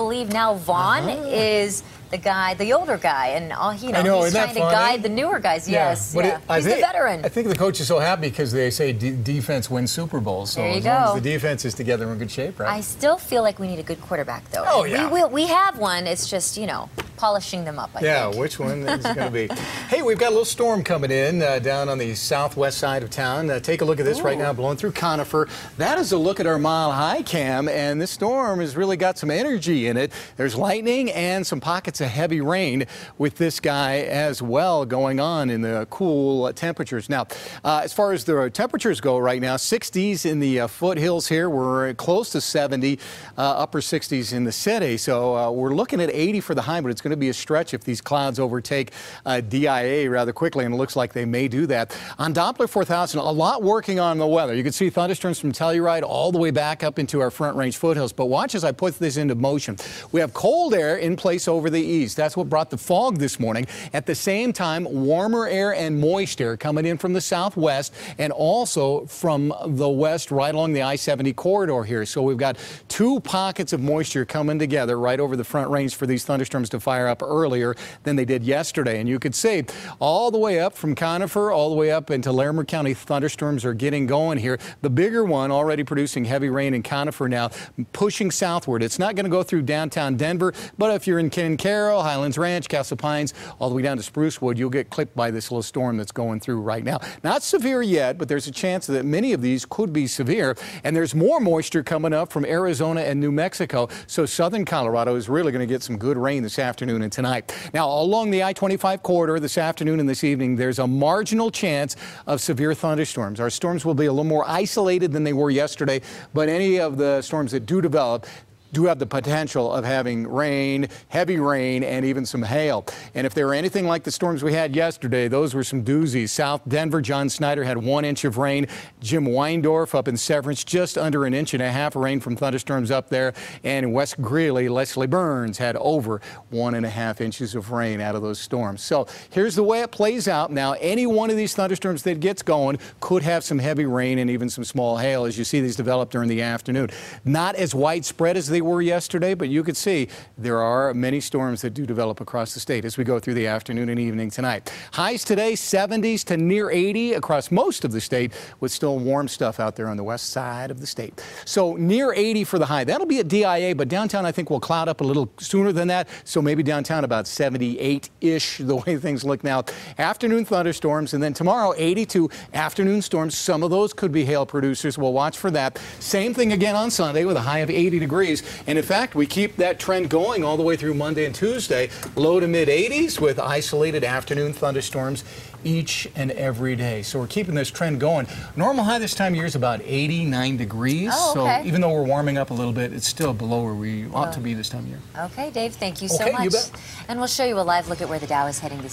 believe now Vaughn is the guy, the older guy, and he's trying to guide the newer guys. Yeah. Yes, He's the veteran. I think the coach is so happy because they say defense wins Super Bowls. So as long as the defense is together, we're in good shape, right? I still feel like we need a good quarterback, though. Oh, yeah. We have one. It's just, polishing them up, I think. Which one is it going to be? Hey, we've got a little storm coming in down on the southwest side of town. Take a look at this right now, blowing through Conifer. That is a look at our mile high cam, and this storm has really got some energy in it. There's lightning and some pockets of heavy rain with this guy as well going on in the cool temperatures. Now, as far as the temperatures go right now, 60s in the foothills here. We're close to 70, upper 60s in the city. So we're looking at 80 for the high, but it's going to be a stretch if these clouds overtake DIA rather quickly, and it looks like they may do that. On Doppler 4000, a lot working on the weather. You can see thunderstorms from Telluride all the way back up into our Front Range foothills. But watch as I put this into motion. We have cold air in place over the east. That's what brought the fog this morning. At the same time, warmer air and moist air coming in from the southwest and also from the west right along the I-70 corridor here. So we've got two pockets of moisture coming together right over the Front Range for these thunderstorms to fire up earlier than they did yesterday. And you could see all the way up from Conifer, all the way up into Larimer County, thunderstorms are getting going here. The bigger one already producing heavy rain in Conifer now, pushing southward. It's not going to go through downtown Denver, but if you're in Ken Carroll, Highlands Ranch, Castle Pines, all the way down to Sprucewood, you'll get clipped by this little storm that's going through right now. Not severe yet, but there's a chance that many of these could be severe. And there's more moisture coming up from Arizona and New Mexico. So southern Colorado is really going to get some good rain this afternoon and tonight. Now, along the I-25 corridor this afternoon and this evening, there's a marginal chance of severe thunderstorms. Our storms will be a little more isolated than they were yesterday, but any of the storms that do develop do have the potential of having rain, heavy rain, and even some hail. And if they were anything like the storms we had yesterday, those were some doozies. South Denver, John Snyder had 1 inch of rain. Jim Weindorf up in Severance, just under 1.5 inches of rain from thunderstorms up there. And in West Greeley, Leslie Burns had over 1.5 inches of rain out of those storms. So here's the way it plays out. Now, any one of these thunderstorms that gets going could have some heavy rain and even some small hail as you see these develop during the afternoon. Not as widespread as they were yesterday, but you could see there are many storms that do develop across the state as we go through the afternoon and evening tonight. Highs today, 70s to near 80 across most of the state, with still warm stuff out there on the west side of the state. So near 80 for the high. That'll be at DIA, but downtown I think will cloud up a little sooner than that. So maybe downtown about 78-ish the way things look now. Afternoon thunderstorms, and then tomorrow 82 afternoon storms. Some of those could be hail producers. We'll watch for that. Same thing again on Sunday with a high of 80 degrees. And in fact, we keep that trend going all the way through Monday and Tuesday. Low to mid 80s with isolated afternoon thunderstorms each and every day. So we're keeping this trend going. Normal high this time of year is about 89 degrees. So even though we're warming up a little bit, it's still below where we ought to be this time of year. Okay, Dave, thank you so much. You bet. And we'll show you a live look at where the Dow is heading this